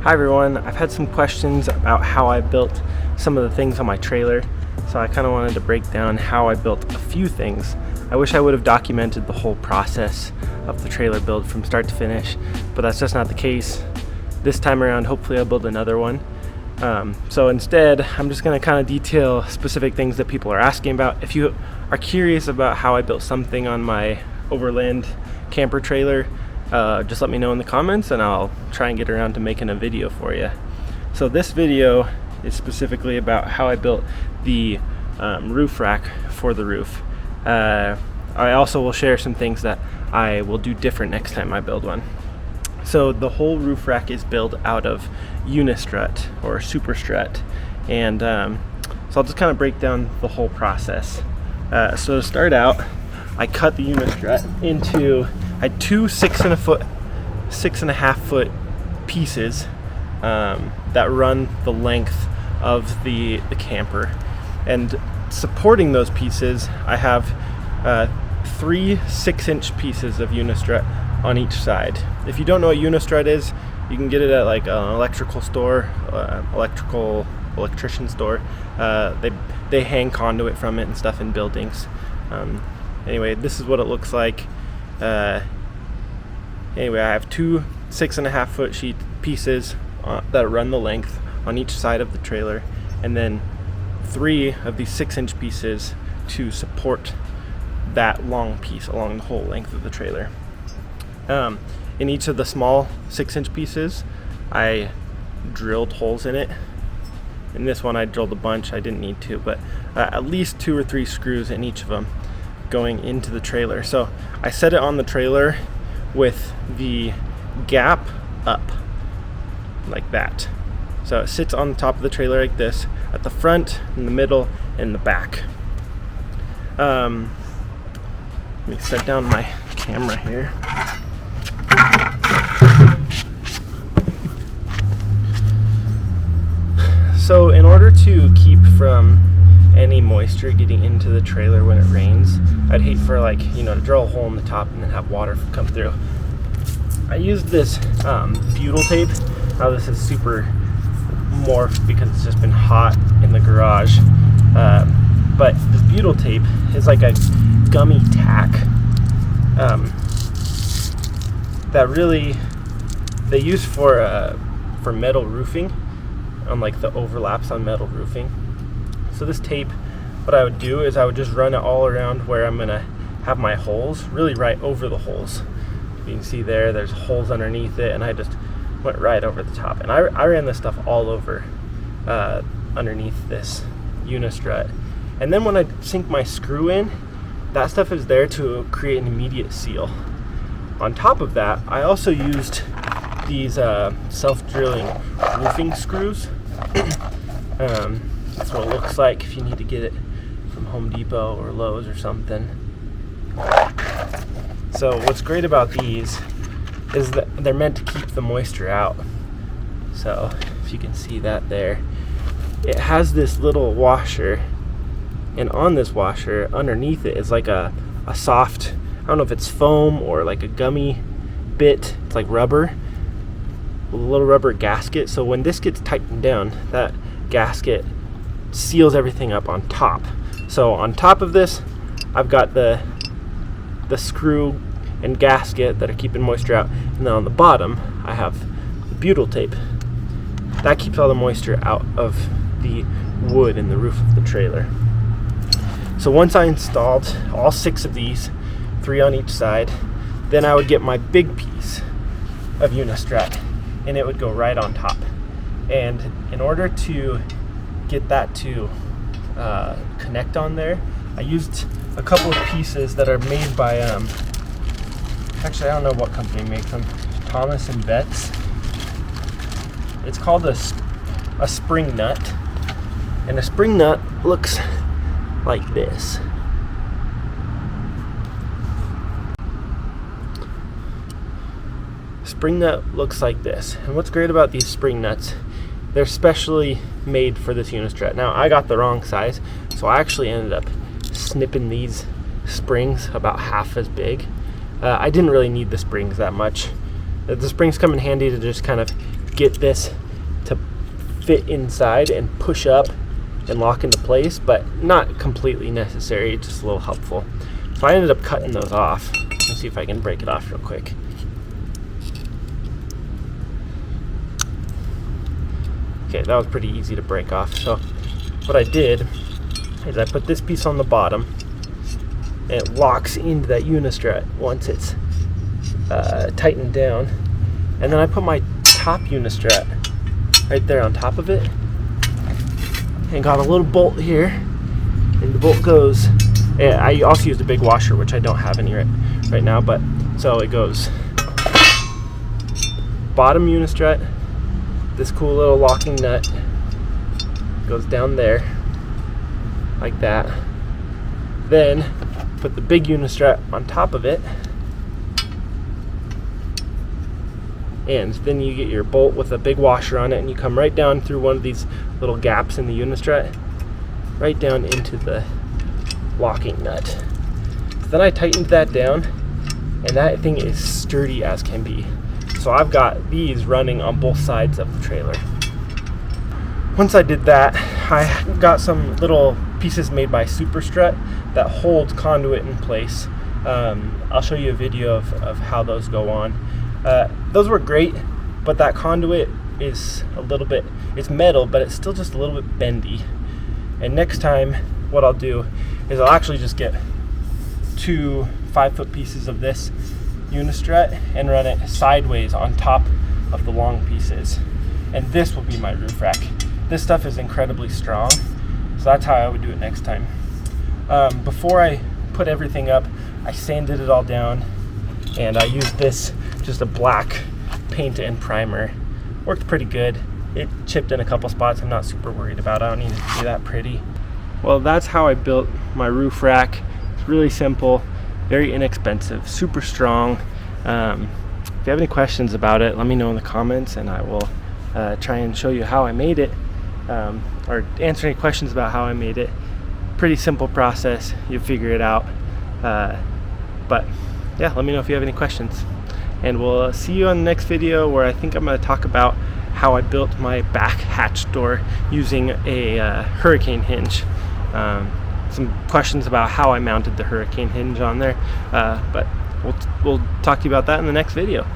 Hi everyone, I've had some questions about how I built some of the things on my trailer, so I kind of wanted to break down how I built a few things. I wish I would have documented the whole process of the trailer build from start to finish, but that's just not the case. This time around, hopefully I'll build another one. So instead, I'm just going to kind of detail specific things that people are asking about. If you are curious about how I built something on my overland camper trailer, just let me know in the comments and I'll try and get around to making a video for you. So this video is specifically about how I built the roof rack for the roof. I also will share some things that I will do different next time I build one. So the whole roof rack is built out of Unistrut or Super Strut, and so I'll just kind of break down the whole process. So to start out, I cut the Unistrut into, I had two 6.5 foot pieces that run the length of the camper, and supporting those pieces I have 3 6-inch pieces of Unistrut on each side. If you don't know what Unistrut is, you can get it at like an electrical store, electrician store. They hang conduit from it and stuff in buildings. Anyway, this is what it looks like. Anyway, I have 2 6.5 foot sheet pieces that run the length on each side of the trailer, and then 3 of these 6-inch pieces to support that long piece along the whole length of the trailer. In each of the small 6-inch pieces, I drilled holes in it. In this one I drilled a bunch, I didn't need to, but at least 2 or 3 screws in each of them going into the trailer. So I set it on the trailer with the gap up like that. So it sits on the top of the trailer like this, at the front, in the middle, and the back. Let me set down my camera here. So in order to keep from any moisture getting into the trailer when it rains, I'd hate for to drill a hole in the top and then have water come through. I used this butyl tape. Now this is super morphed because it's just been hot in the garage. But this butyl tape is like a gummy tack that really they use for metal roofing, on like the overlaps on metal roofing. So this tape, what I would do is I would just run it all around where I'm gonna have my holes, really right over the holes. You can see there's holes underneath it, and I just went right over the top. And I ran this stuff all over underneath this Unistrut. And then when I sink my screw in, that stuff is there to create an immediate seal. On top of that, I also used these self-drilling roofing screws. That's what it looks like if you need to get it from Home Depot or Lowe's or something. So what's great about these is that they're meant to keep the moisture out. So if you can see that there, it has this little washer, and on this washer underneath it is like a soft, I don't know if it's foam or like a gummy bit, it's like rubber, a little rubber gasket. So when this gets tightened down, that gasket seals everything up on top. So on top of this, I've got the screw and gasket that are keeping moisture out, and then on the bottom I have the butyl tape that keeps all the moisture out of the wood in the roof of the trailer. So once I installed all 6 of these, 3 on each side, then I would get my big piece of Unistrut, and it would go right on top. And in order to get that to connect on there, I used a couple of pieces that are made by actually I don't know what company makes them, Thomas and Betts. It's called a spring nut, and a spring nut looks like this. Spring nut looks like this. And what's great about these spring nuts, they're specially made for this Unistrut. Now I got the wrong size, so I actually ended up snipping these springs about half as big. I didn't really need the springs that much. The springs come in handy to just kind of get this to fit inside and push up and lock into place, but not completely necessary, just a little helpful. So I ended up cutting those off. Let's see if I can break it off real quick. Okay, that was pretty easy to break off. So what I did is I put this piece on the bottom, and it locks into that unistrut once it's tightened down. And then I put my top unistrut right there on top of it, and got a little bolt here, and the bolt goes, and I also used a big washer, which I don't have any right now, but so it goes bottom unistrut, this cool little locking nut goes down there like that, then put the big unistrut on top of it, and then you get your bolt with a big washer on it, and you come right down through one of these little gaps in the unistrut right down into the locking nut. So then I tightened that down, and that thing is sturdy as can be. So I've got these running on both sides of the trailer. Once I did that, I got some little pieces made by Superstrut that hold conduit in place. I'll show you a video of how those go on. Those were great, but that conduit is a little bit, it's metal, but it's still just a little bit bendy. And next time what I'll do is I'll actually just get 2 5-foot pieces of this unistrut and run it sideways on top of the long pieces, and this will be my roof rack. This stuff is incredibly strong, so that's how I would do it next time. Before I put everything up, I sanded it all down, and I used this, just a black paint and primer. Worked pretty good. It chipped in a couple spots. I'm not super worried about it. I don't need it to be that pretty. Well, that's how I built my roof rack. It's really simple, very inexpensive, super strong. If you have any questions about it, let me know in the comments, and I will try and show you how I made it, or answer any questions about how I made it. Pretty simple process. You figure it out. But yeah, let me know if you have any questions. And we'll see you on the next video, where I think I'm going to talk about how I built my back hatch door using a hurricane hinge. Some questions about how I mounted the hurricane hinge on there, but we'll talk to you about that in the next video.